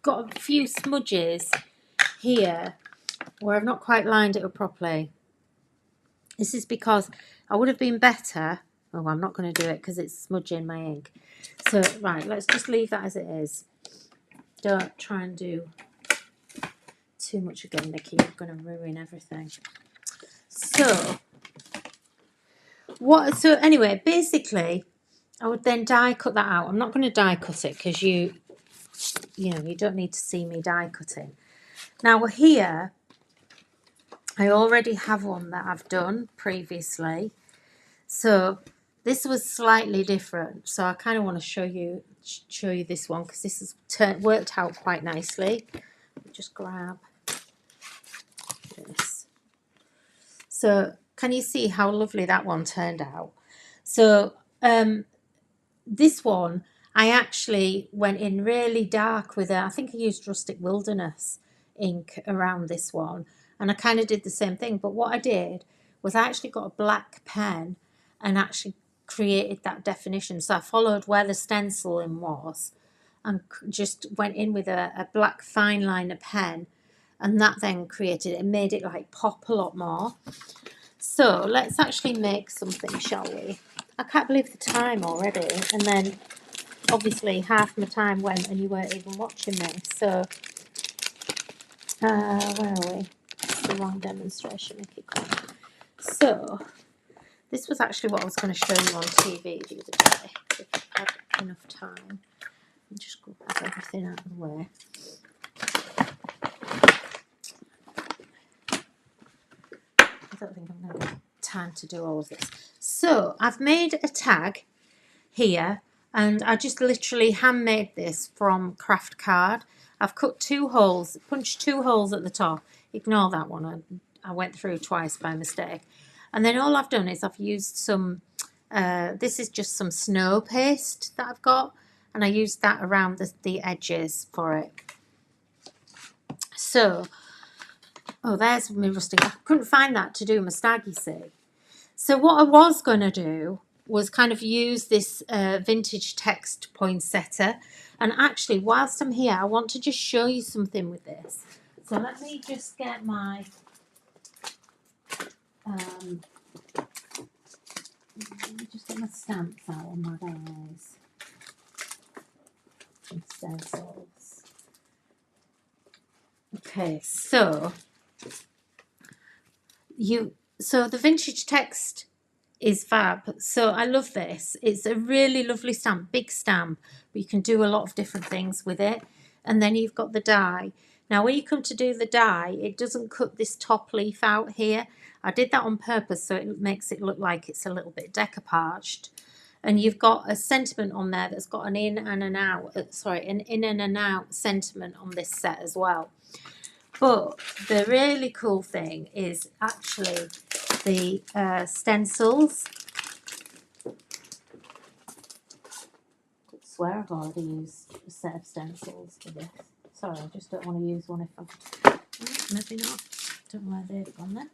got a few smudges here where I've not quite lined it up properly. This is because I would have been better. Oh, I'm not going to do it because it's smudging my ink. So, right, let's just leave that as it is. Don't try and do too much again, Nikki. You're going to ruin everything. So anyway, basically, I would then die cut that out. I'm not going to die cut it because you don't need to see me die cutting. Now here, I already have one that I've done previously. So this was slightly different. So I kind of want to show you this one because this has worked out quite nicely. Just grab this. So can you see how lovely that one turned out? So this one, I actually went in really dark with it. I think I used Rustic Wilderness ink around this one. And I kind of did the same thing. But what I did was I actually got a black pen and actually created that definition. So I followed where the stenciling was and just went in with a black fine liner pen. And that then created it and made it like pop a lot more. So let's actually make something, shall we? I can't believe the time already. And then obviously half my time went and you weren't even watching me. So where are we? It's the wrong demonstration, Nikki. So this was actually what I was going to show you on TV the other day. If I've had enough time. I'll just grab everything out of the way. I don't think I'm going to have time to do all of this. So I've made a tag here and I just literally handmade this from craft card. I've cut 2 holes, punched 2 holes at the top. Ignore that one, I went through twice by mistake. And then all I've done is I've used some, this is just some snow paste that I've got. And I used that around the edges for it. So, oh, there's my rustic. I couldn't find that to do my stag, you see. So what I was going to do was kind of use this vintage text poinsettia. And actually, whilst I'm here, I want to just show you something with this. So let me just get my Let me just get my stamps out on my dies and stencils. Okay, so the vintage text is fab. So I love this. It's a really lovely stamp, big stamp, but you can do a lot of different things with it. And then you've got the die. Now when you come to do the die, it doesn't cut this top leaf out here. I did that on purpose so it makes it look like it's a little bit decoupaged. And you've got a sentiment on there that's got an in and an out, an in and an out sentiment on this set as well. But the really cool thing is actually the stencils. I swear I've already used a set of stencils for this. Sorry, I just don't want to use one if I'm... maybe not. Don't know where they've gone then.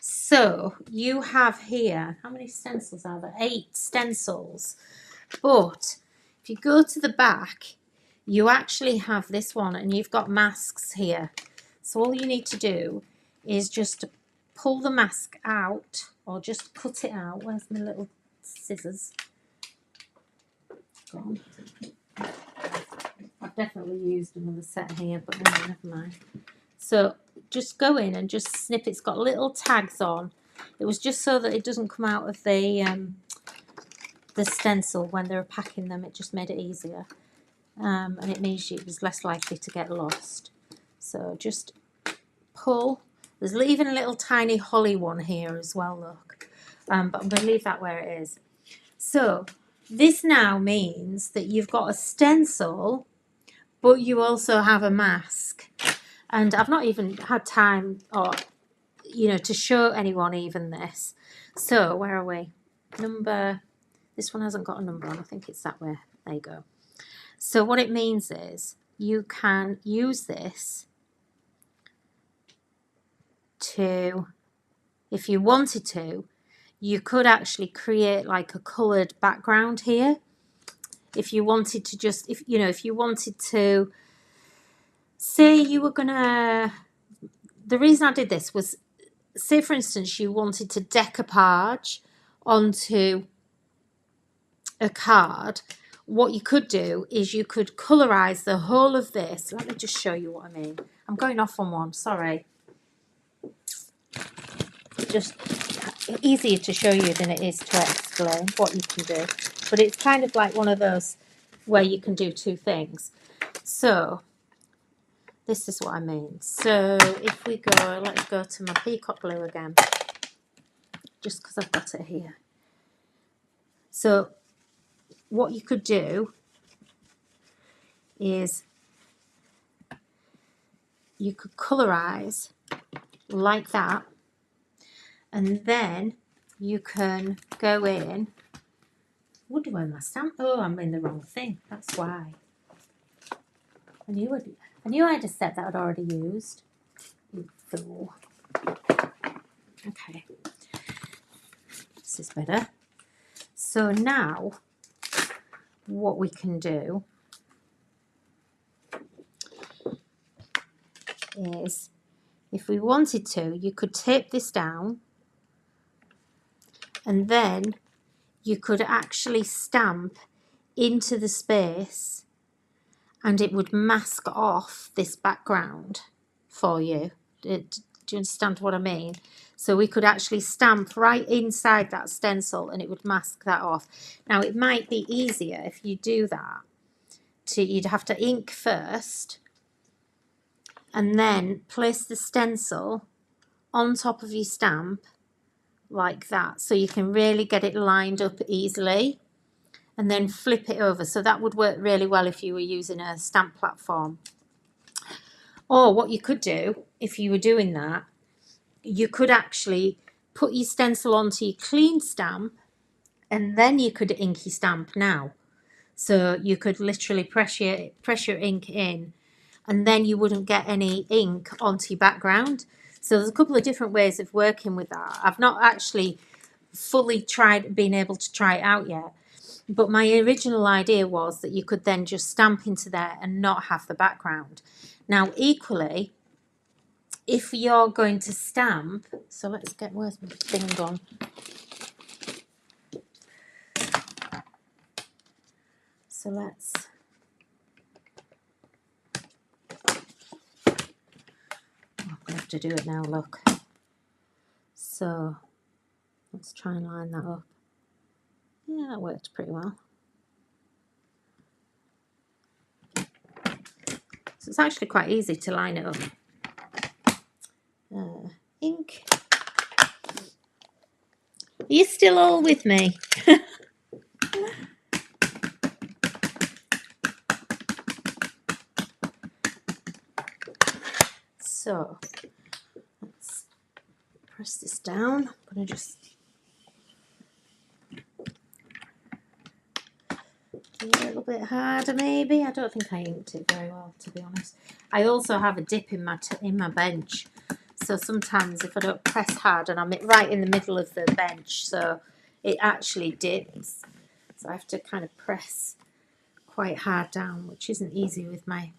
So you have here, how many stencils are there? 8 stencils. But if you go to the back, you actually have this one and you've got masks here. So all you need to do is just pull the mask out or just cut it out. Where's my little scissors? Gone. I've definitely used another set here, but no, never mind. So just go in and just snip. It's got little tags on. It was just so that it doesn't come out of the stencil when they're packing them. It just made it easier. And it means it was less likely to get lost. So just pull. There's even a little tiny holly one here as well, look. But I'm going to leave that where it is. So this now means that you've got a stencil, but you also have a mask. And I've not even had time to show anyone even this. So where are we? This one hasn't got a number on. I think it's that way. There you go. So what it means is you can use this to, if you wanted to, you could actually create like a coloured background here. If you wanted to just, if you wanted to, say you were gonna, the reason I did this was, say for instance you wanted to decoupage onto a card. What you could do is you could colourize the whole of this. Let me just show you what I mean. I'm going off on one, sorry. Just easier to show you than it is to explain what you can do. But it's kind of like one of those where you can do two things. So this is what I mean. So if we go, let's go to my peacock blue again, just because I've got it here. So what you could do is you could colourize like that, and then you can go in. What do I my stamp? Oh, I'm in the wrong thing. That's why. I knew I had a set that I'd already used. You fool. Okay. This is better. So now what we can do is, if we wanted to, you could tape this down, and then you could actually stamp into the space and it would mask off this background for you. Do you understand what I mean? So we could actually stamp right inside that stencil and it would mask that off. Now it might be easier if you do that. You'd have to ink first and then place the stencil on top of your stamp like that, so you can really get it lined up easily, and then flip it over. So that would work really well if you were using a stamp platform. Or what you could do, if you were doing that, you could actually put your stencil onto your clean stamp and then you could ink your stamp now. So you could literally press your ink in, and then you wouldn't get any ink onto your background. So there's a couple of different ways of working with that. I've not actually fully been able to try it out yet, but my original idea was that you could then just stamp into there and not have the background. Now equally, if you're going to stamp, so let's get, where's my thing gone? So let's, I'm going to have to do it now, look. So let's try and line that up. Yeah, that worked pretty well. So it's actually quite easy to line it up. Ink. Are you still all with me? So let's press this down. I'm going to just a little bit harder maybe. I don't think I inked it very well, to be honest. I also have a dip in my bench. So sometimes if I don't press hard, and I'm right in the middle of the bench, so it actually dips. So I have to kind of press quite hard down, which isn't easy with my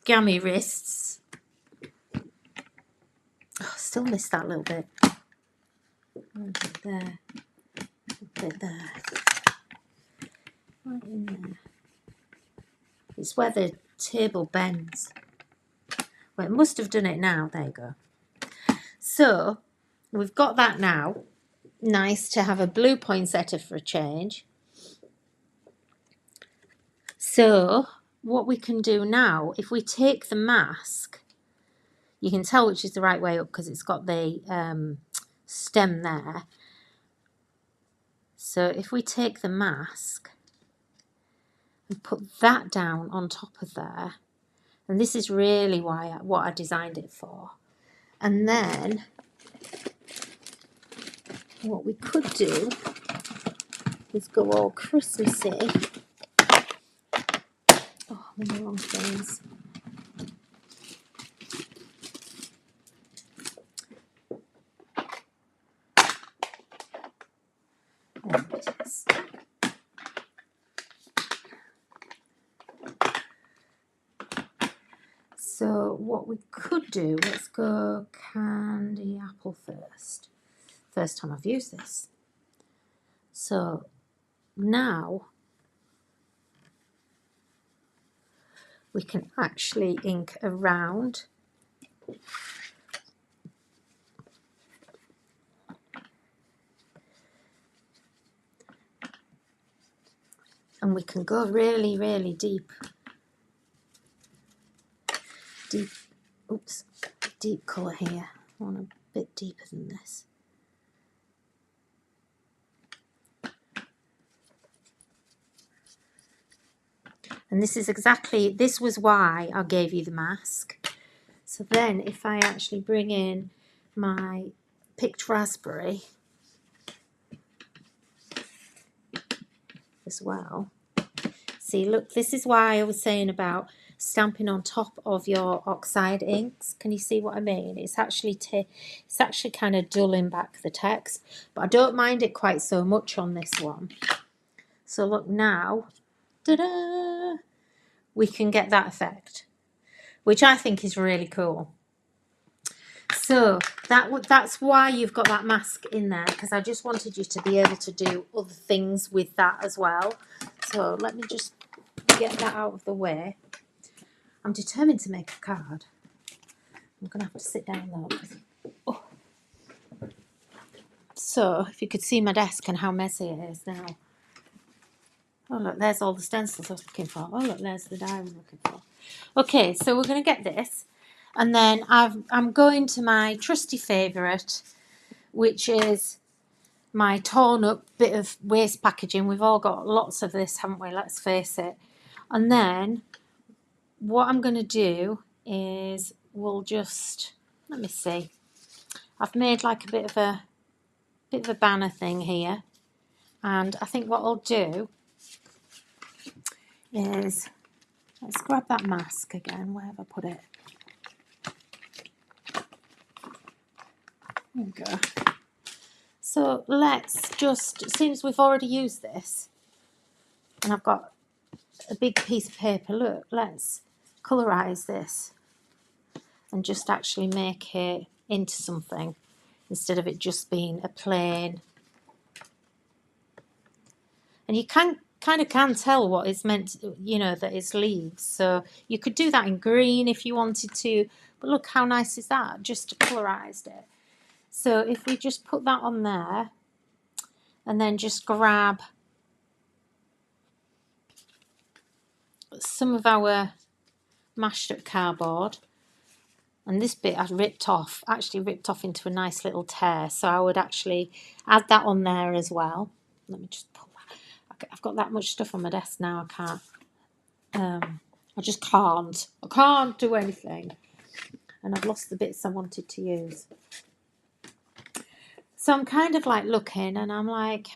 gammy wrists. Oh, still missed that little bit. A bit there. A bit there. Right in there. It's where the table bends. Well, it must have done it now. There you go. So we've got that now. Nice to have a blue poinsettia for a change. So what we can do now, if we take the mask, you can tell which is the right way up because it's got the stem there. So if we take the mask and put that down on top of there, and this is really what I designed it for. And then what we could do is go all Christmassy. Oh, I'm in the wrong things. There it is. So what we could do, let's go candy apple first. First time I've used this. So now we can actually ink around. And we can go really, really deep. Deep colour here. I want a bit deeper than this. And this was why I gave you the mask. So then if I actually bring in my picked raspberry as well. See, look, this is why I was saying about stamping on top of your oxide inks. Can you see what I mean? It's actually kind of dulling back the text, but I don't mind it quite so much on this one. So look now, ta-da! We can get that effect, which I think is really cool. So that's why you've got that mask in there, because I just wanted you to be able to do other things with that as well. So let me just get that out of the way. I'm determined to make a card. I'm going to have to sit down though. Oh. So if you could see my desk and how messy it is now. Oh look, there's all the stencils I was looking for. Oh look, there's the die I was looking for. Okay, so we're going to get this. And then I'm going to my trusty favourite, which is my torn up bit of waste packaging. We've all got lots of this, haven't we? Let's face it. And then what I'm going to do is we'll just, let me see. I've made like a bit of a banner thing here. And I think what I'll do is, let's grab that mask again. Where have I put it? There we go. So let's just, it seems we've already used this. And I've got a big piece of paper. Look, let's colorise this. and just actually make it into something instead of it just being a plain. And you kind of can tell what it's meant, you know, that it's leaves. So you could do that in green if you wanted to. But look how nice is that? Just colorized it. So if we just put that on there and then just grab some of our mashed up cardboard, and this bit I actually ripped off into a nice little tear. So I would actually add that on there as well. Let me just pull that. I've got that much stuff on my desk now, I can't. I just can't. I can't do anything. And I've lost the bits I wanted to use. So I'm kind of like looking and I'm like,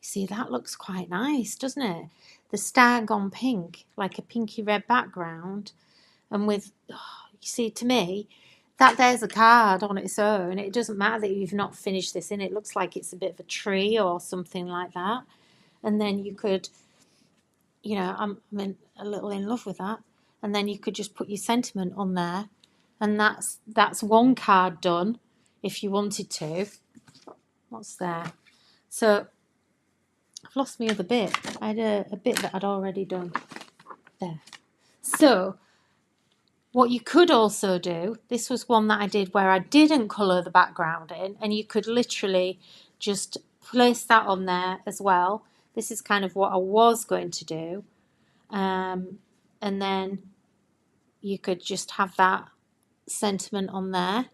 see, that looks quite nice, doesn't it? The stag on pink, like a pinky red background. And with, you see, to me, that there's a card on its own. It doesn't matter that you've not finished this in. It looks like it's a bit of a tree or something like that. And then you could, you know, I'm a little in love with that. And then you could just put your sentiment on there. And that's one card done if you wanted to. What's there? So I've lost my other bit. I had a bit that I'd already done there. So what you could also do, this was one that I did where I didn't colour the background in, and you could literally just place that on there as well. This is kind of what I was going to do. And then you could just have that sentiment on there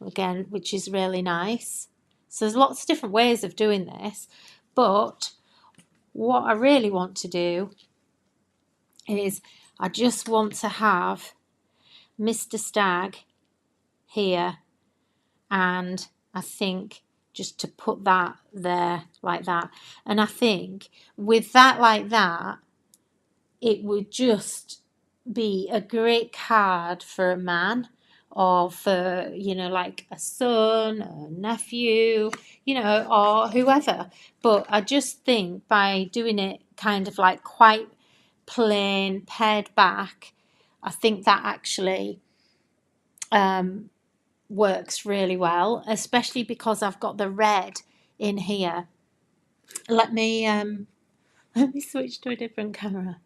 again, which is really nice. So there's lots of different ways of doing this, but what I really want to do is I just want to have Mr. Stag here, and I think just to put that there like that. And I think with that like that, it would just be a great card for a man, or for, you know, like a son, a nephew, you know, or whoever. But I just think by doing it kind of like quite plain, pared back, I think that actually works really well, especially because I've got the red in here. Let me switch to a different camera.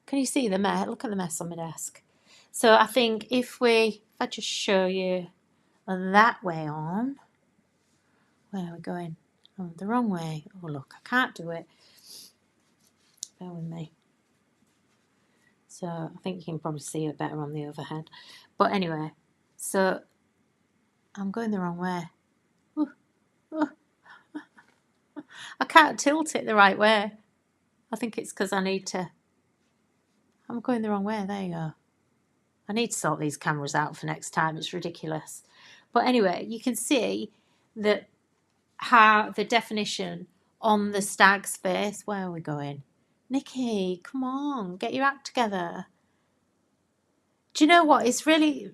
Can you see the mess? Look at the mess on my desk. So I think if I just show you that way on, where are we going? Oh, the wrong way. Oh, look, I can't do it. Bear with me. So I think you can probably see it better on the overhead. But anyway, so I'm going the wrong way. Ooh, ooh. I can't tilt it the right way. I think it's because I need to. I'm going the wrong way. There you go. I need to sort these cameras out for next time. It's ridiculous. But anyway, you can see that how the definition on the stag's face. Where are we going? Nikki, come on, get your act together. Do you know what? It's really...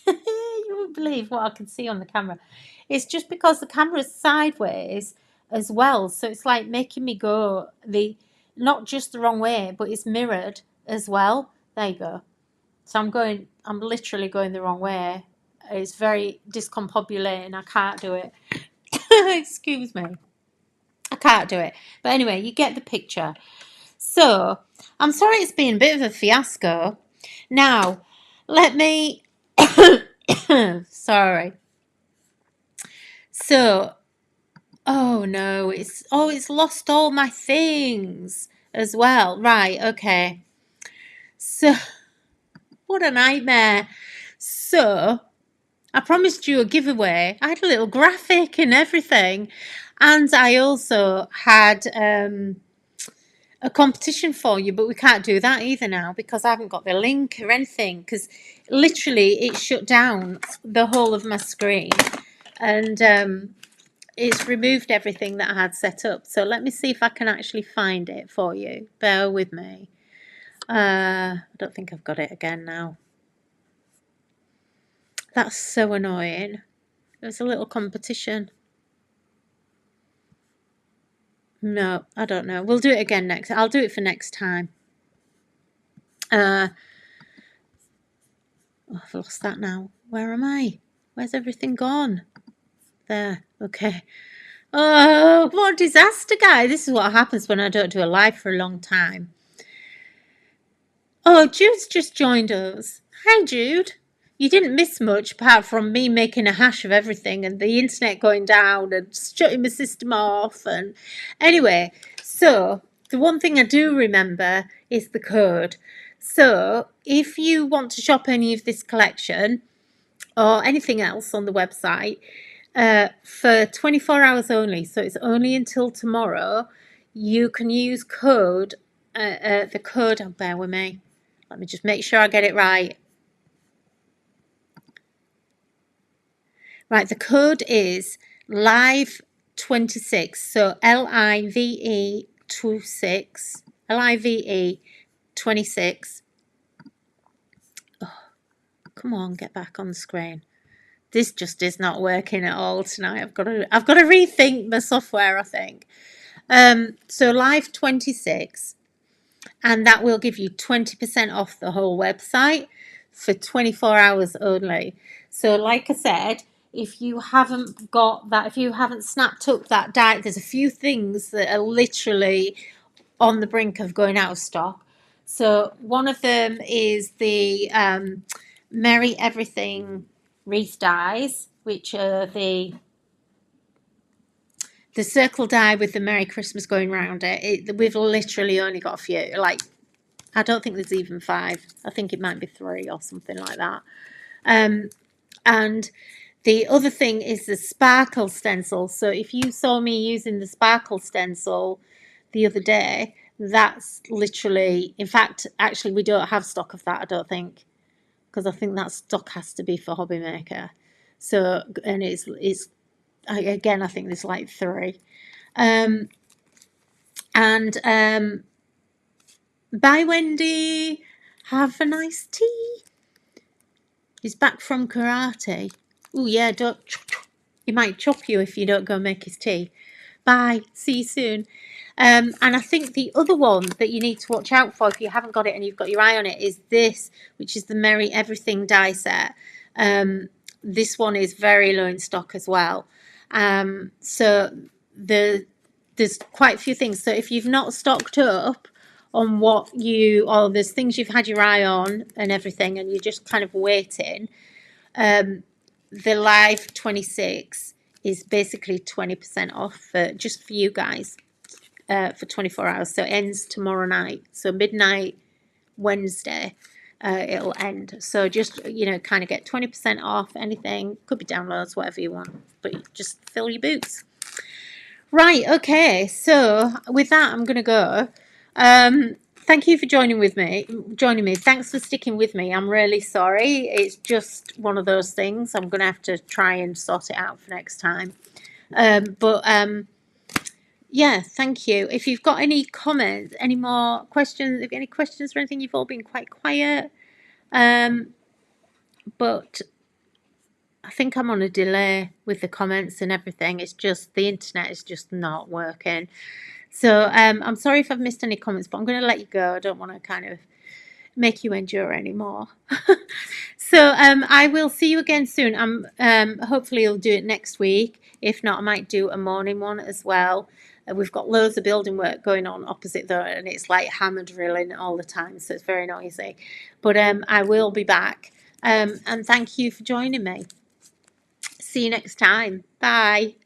you won't believe what I can see on the camera. It's just because the camera's sideways as well. So it's like making me go not just the wrong way, but it's mirrored as well. There you go. So I'm literally going the wrong way. It's very discombobulating. I can't do it. Excuse me. I can't do it. But anyway, you get the picture. So I'm sorry it's been a bit of a fiasco. Now, let me... sorry. So, oh no, it's lost all my things as well. Right, okay. So, what a nightmare. So, I promised you a giveaway. I had a little graphic and everything. And I also had a competition for you, but we can't do that either now because I haven't got the link or anything, because literally it shut down the whole of my screen, and it's removed everything that I had set up. So let me see if I can actually find it for you. Bear with me. I don't think I've got it again now. That's so annoying. It was a little competition. No, I don't know. We'll do it again next. I'll do it for next time. Oh, I've lost that now. Where am I? Where's everything gone? There. Okay. Oh, what a disaster, guys. This is what happens when I don't do a live for a long time. Oh, Jude's just joined us. Hi, Jude. You didn't miss much apart from me making a hash of everything and the internet going down and shutting my system off. And anyway, so the one thing I do remember is the code. So if you want to shop any of this collection or anything else on the website for 24 hours only, so it's only until tomorrow, you can use code, the code, oh, bear with me. Let me just make sure I get it right. Right, the code is live26. So LIVE 26. LIVE 26. Oh, come on, get back on the screen. This just is not working at all tonight. I've got to rethink my software, I think. So live 26. And that will give you 20% off the whole website for 24 hours only. So like I said, if you haven't got that, if you haven't snapped up that die, there's a few things that are literally on the brink of going out of stock. So one of them is the Merry Everything wreath dies, which are the circle die with the Merry Christmas going around it. We've literally only got a few, like, I don't think there's even 5. I think it might be 3 or something like that. And the other thing is the sparkle stencil. So if you saw me using the sparkle stencil the other day, that's literally, in fact, actually we don't have stock of that, I don't think, because I think that stock has to be for Hobby Maker. So, and it's again, I think there's like 3. Bye, Wendy. Have a nice tea. He's back from karate. Oh, yeah, don't. He might chop you if you don't go make his tea. Bye. See you soon. And I think the other one that you need to watch out for if you haven't got it and you've got your eye on it is this, which is the Merry Everything die set. This one is very low in stock as well. So there's quite a few things. So if you've not stocked up on there's things you've had your eye on and everything, and you're just kind of waiting, the live 26 is basically 20% off just for you guys for 24 hours. So it ends tomorrow night. So midnight Wednesday, it'll end. So just, kind of get 20% off anything. Could be downloads, whatever you want, but just fill your boots. Right, okay, so with that, I'm going to go. Thank you for joining me. Thanks for sticking with me. I'm really sorry. It's just one of those things. I'm going to have to try and sort it out for next time. Yeah, thank you. If you've got any comments, any more questions, if any questions or anything, you've all been quite quiet. But I think I'm on a delay with the comments and everything. It's just the internet is just not working. So I'm sorry if I've missed any comments, but I'm going to let you go. I don't want to kind of make you endure anymore. So I will see you again soon. Hopefully I'll do it next week. If not, I might do a morning one as well. We've got loads of building work going on opposite there, and it's like hammer drilling all the time, so it's very noisy. But I will be back. And thank you for joining me. See you next time. Bye.